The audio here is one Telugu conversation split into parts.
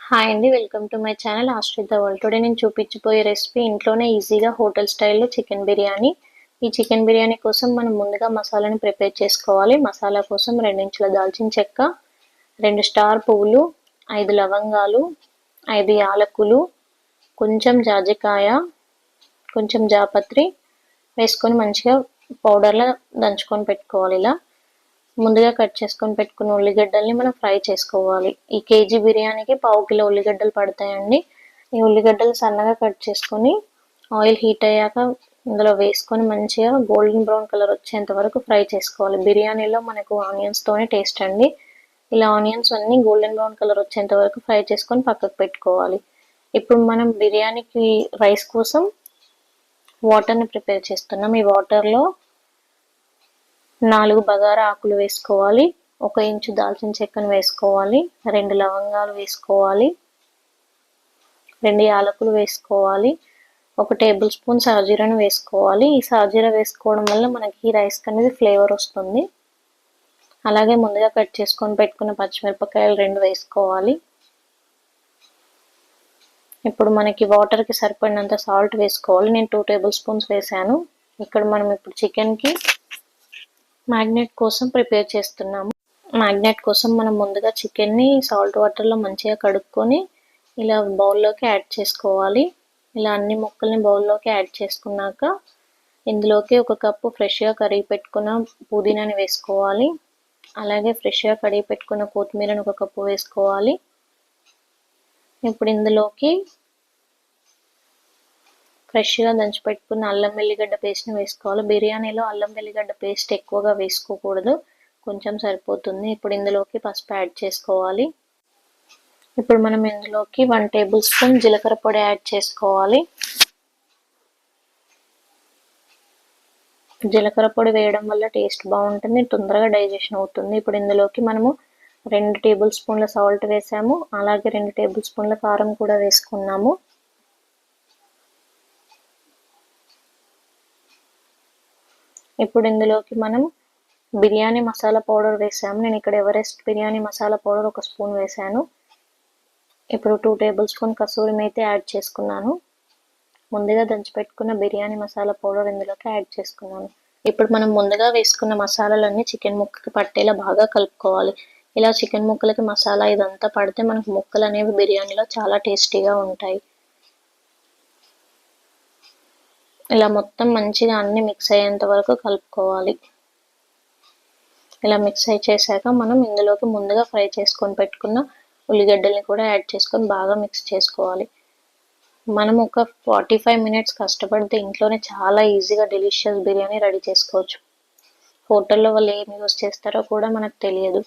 హాయ్ అండి, వెల్కమ్ టు మై ఛానల్ ఆస్ట్రిత వరల్డ్. టుడే నేను చూపించిపోయే రెసిపీ ఇంట్లోనే ఈజీగా హోటల్ స్టైల్లో చికెన్ బిర్యానీ. ఈ చికెన్ బిర్యానీ కోసం మనం ముందుగా మసాలాని ప్రిపేర్ చేసుకోవాలి. మసాలా కోసం 2 ఇంచుల దాల్చిన చెక్క, 2 స్టార్ పువ్వులు, 5 లవంగాలు, 5 యాలకులు, కొంచెం జాజికాయ, కొంచెం జాపత్రి వేసుకొని మంచిగా పౌడర్లా దంచుకొని పెట్టుకోవాలి. ఇలా ముందుగా కట్ చేసుకొని పెట్టుకున్న ఉల్లిగడ్డల్ని మనం ఫ్రై చేసుకోవాలి. ఈ కేజీ బిర్యానీకి 1/2 కిలో ఉల్లిగడ్డలు పడతాయండి. ఈ ఉల్లిగడ్డలు సన్నగా కట్ చేసుకొని ఆయిల్ హీట్ అయ్యాక ఇందులో వేసుకొని మంచిగా గోల్డెన్ బ్రౌన్ కలర్ వచ్చేంత వరకు ఫ్రై చేసుకోవాలి. బిర్యానీలో మనకు ఆనియన్స్తోనే టేస్ట్ అండి. ఇలా ఆనియన్స్ అన్నీ గోల్డెన్ బ్రౌన్ కలర్ వచ్చేంత వరకు ఫ్రై చేసుకొని పక్కకు పెట్టుకోవాలి. ఇప్పుడు మనం బిర్యానీకి రైస్ కోసం వాటర్ని ప్రిపేర్ చేస్తున్నాం. ఈ వాటర్లో 4 బగారా ఆకులు వేసుకోవాలి, 1 ఇంచు దాల్చిన చెక్కను వేసుకోవాలి, 2 లవంగాలు వేసుకోవాలి, 2 యాలకులు వేసుకోవాలి, 1 టేబుల్ స్పూన్ సాజీరాను వేసుకోవాలి. ఈ సాజీరా వేసుకోవడం వల్ల మనకి రైస్ అనేది ఫ్లేవర్ వస్తుంది. అలాగే ముందుగా కట్ చేసుకొని పెట్టుకున్న పచ్చిమిరపకాయలు 2 వేసుకోవాలి. ఇప్పుడు మనకి వాటర్కి సరిపడినంత సాల్ట్ వేసుకోవాలి. నేను 2 టేబుల్ స్పూన్స్ వేసాను. ఇక్కడ మనం ఇప్పుడు చికెన్కి మ్యాగ్నెట్ కోసం ప్రిపేర్ చేస్తున్నాము. మ్యాగ్నెట్ కోసం మనం ముందుగా చికెన్ని సాల్ట్ వాటర్లో మంచిగా కడుక్కొని ఇలా బౌల్లోకి యాడ్ చేసుకోవాలి. ఇలా అన్ని ముక్కల్ని బౌల్లోకి యాడ్ చేసుకున్నాక ఇందులోకి 1 కప్పు ఫ్రెష్గా కడిగి పెట్టుకున్న పుదీనాని వేసుకోవాలి. అలాగే ఫ్రెష్గా కడిగి పెట్టుకున్న కొత్తిమీరని 1 కప్పు వేసుకోవాలి. ఇప్పుడు ఇందులోకి ఫ్రెష్గా దంచి పెట్టుకున్న అల్లం వెల్లిగడ్డ పేస్ట్ని వేసుకోవాలి. బిర్యానీలో అల్లం వెల్లిగడ్డ పేస్ట్ ఎక్కువగా వేసుకోకూడదు, కొంచెం సరిపోతుంది. ఇప్పుడు ఇందులోకి పసుపు యాడ్ చేసుకోవాలి. ఇప్పుడు మనం ఇందులోకి 1 టేబుల్ స్పూన్ జీలకర్ర పొడి యాడ్ చేసుకోవాలి. జీలకర్ర పొడి వేయడం వల్ల టేస్ట్ బాగుంటుంది, తొందరగా డైజెషన్ అవుతుంది. ఇప్పుడు ఇందులోకి మనము 2 టేబుల్ స్పూన్ల సాల్ట్ వేసాము, అలాగే 2 టేబుల్ స్పూన్ల కారం కూడా వేసుకున్నాము. ఇప్పుడు ఇందులోకి మనం బిర్యానీ మసాలా పౌడర్ వేసాము. నేను ఇక్కడ Everest biryani masala powder 1 spoon వేసాను. ఇప్పుడు 2 table spoon kasuri methi add చేసుకున్నాను. ముందుగా దంచి పెట్టుకున్న బిర్యానీ మసాలా పౌడర్ ఇందులోకి యాడ్ చేసుకున్నాను. ఇప్పుడు మనం ముందుగా వేసుకున్న మసాలాలన్నీ చికెన్ ముక్కకి పట్టేలా బాగా కలుపుకోవాలి. ఇలా చికెన్ ముక్కలకి మసాలా ఇదంతా పడితే మనకు ముక్కలు అనేవి బిర్యానీలో చాలా టేస్టీగా ఉంటాయి. ఇలా మొత్తం మంచిగా అన్ని మిక్స్ అయ్యేంత వరకు కలుపుకోవాలి. ఇలా మిక్స్ చేశాక మనం ఇందులోకి ముందుగా ఫ్రై చేసుకొని పెట్టుకున్న ఉల్లిగడ్డల్ని కూడా యాడ్ చేసుకొని బాగా మిక్స్ చేసుకోవాలి. మనం ఒక 45 మినిట్స్ కష్టపడితే ఇంట్లోనే చాలా ఈజీగా డెలిషియస్ బిర్యానీ రెడీ చేసుకోవచ్చు. హోటల్లో వాళ్ళు ఏమి యూస్ చేస్తారో కూడా మనకు తెలియదు.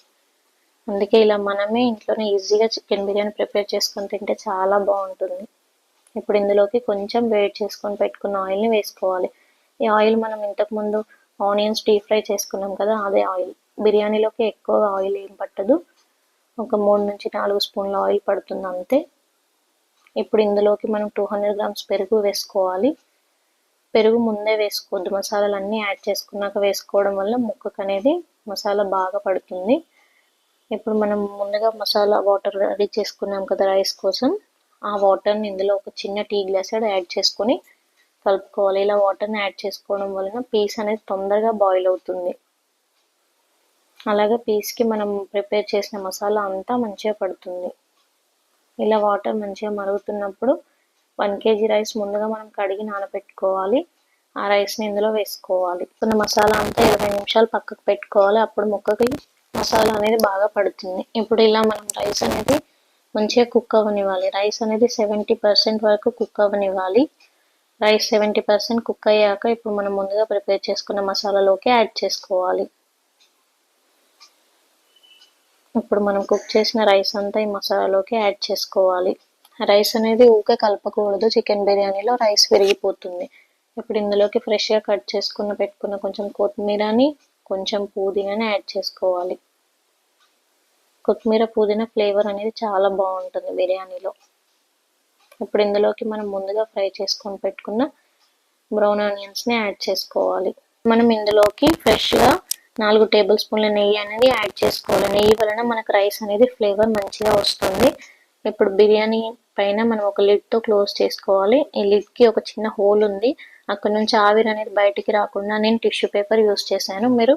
అందుకే ఇలా మనమే ఇంట్లోనే ఈజీగా చికెన్ బిర్యానీ ప్రిపేర్ చేసుకొని తింటే చాలా బాగుంటుంది. ఇప్పుడు ఇందులోకి కొంచెం వేడి చేసుకొని పెట్టుకున్న ఆయిల్ని వేసుకోవాలి. ఈ ఆయిల్ మనం ఇంతకుముందు ఆనియన్స్ డీప్ ఫ్రై చేసుకున్నాం కదా, అదే ఆయిల్. బిర్యానీలోకి ఎక్కువ ఆయిల్ ఏం పట్టదు, ఒక 3 నుంచి 4 స్పూన్ల ఆయిల్ పడుతుంది అంతే. ఇప్పుడు ఇందులోకి మనం 200 గ్రామ్స్ పెరుగు వేసుకోవాలి. పెరుగు ముందే వేసుకోవద్దు, మసాలాలన్నీ యాడ్ చేసుకున్నాక వేసుకోవడం వల్ల ముక్కకు అనేది మసాలా బాగా పడుతుంది. ఇప్పుడు మనం ముందుగా మసాలా వాటర్ రెడీ చేసుకున్నాం కదా రైస్ కోసం, ఆ వాటర్ని ఇందులో ఒక చిన్న టీ గ్లాస్ యాడ్ చేసుకొని కలుపుకోవాలి. ఇలా వాటర్ని యాడ్ చేసుకోవడం వలన పీస్ అనేది తొందరగా బాయిల్ అవుతుంది. అలాగే పీస్కి మనం ప్రిపేర్ చేసిన మసాలా అంతా మంచిగా పడుతుంది. ఇలా వాటర్ మంచిగా మరుగుతున్నప్పుడు 1 కేజీ రైస్ ముందుగా మనం కడిగి నానబెట్టుకోవాలి. ఆ రైస్ని ఇందులో వేసుకోవాలి. కొన్ని మసాలా అంతా 20 నిమిషాలు పక్కకు పెట్టుకోవాలి, అప్పుడు ముక్కకి మసాలా అనేది బాగా పడుతుంది. ఇప్పుడు ఇలా మనం రైస్ అనేది మంచిగా కుక్ అవ్వనివ్వాలి. రైస్ అనేది 70% వరకు కుక్ అవ్వనివ్వాలి. రైస్ 70% కుక్ అయ్యాక ఇప్పుడు మనం ముందుగా ప్రిపేర్ చేసుకున్న మసాలాలోకి యాడ్ చేసుకోవాలి. ఇప్పుడు మనం కుక్ చేసిన రైస్ అంతా ఈ మసాలాలోకి యాడ్ చేసుకోవాలి. రైస్ అనేది ఊకే కలపకూడదు, చికెన్ బిర్యానీలో రైస్ విరిగిపోతుంది. ఇప్పుడు ఇందులోకి ఫ్రెష్గా కట్ చేసుకున్న పెట్టుకున్న కొంచెం కొత్తిమీరని, కొంచెం పుదీనాని యాడ్ చేసుకోవాలి. కొత్తిమీర పుదీనా ఫ్లేవర్ అనేది చాలా బాగుంటుంది బిర్యానీలో. ఇప్పుడు ఇందులోకి మనం ముందుగా ఫ్రై చేసుకొని పెట్టుకున్న బ్రౌన్ ఆనియన్స్ని యాడ్ చేసుకోవాలి. మనం ఇందులోకి ఫ్రెష్గా 4 టేబుల్ స్పూన్ల నెయ్యి అనేది యాడ్ చేసుకోవాలి. నెయ్యి వలన మనకు రైస్ అనేది ఫ్లేవర్ మంచిగా వస్తుంది. ఇప్పుడు బిర్యానీ పైన మనం ఒక లిడ్తో క్లోజ్ చేసుకోవాలి. ఈ లిడ్కి ఒక చిన్న హోల్ ఉంది, అక్కడ నుంచి ఆవిరి అనేది బయటికి రాకుండా నేను టిష్యూ పేపర్ యూస్ చేశాను. మీరు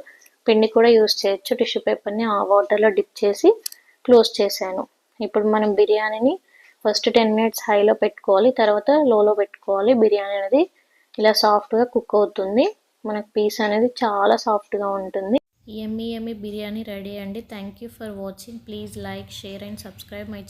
పిండి కూడా యూస్ చేయొచ్చు. టిష్యూ పేపర్ని ఆ వాటర్లో డిప్ చేసి క్లోజ్ చేశాను. ఇప్పుడు మనం బిర్యానీని ఫస్ట్ 10 మినిట్స్ హైలో పెట్టుకోవాలి, తర్వాత లోలో పెట్టుకోవాలి. బిర్యానీ అనేది ఇలా సాఫ్ట్గా కుక్ అవుతుంది. మనకు పీస్ అనేది చాలా సాఫ్ట్గా ఉంటుంది. యమ్మీ బిర్యానీ రెడీ అండి. Thank you for watching. Please like, share and subscribe my channel.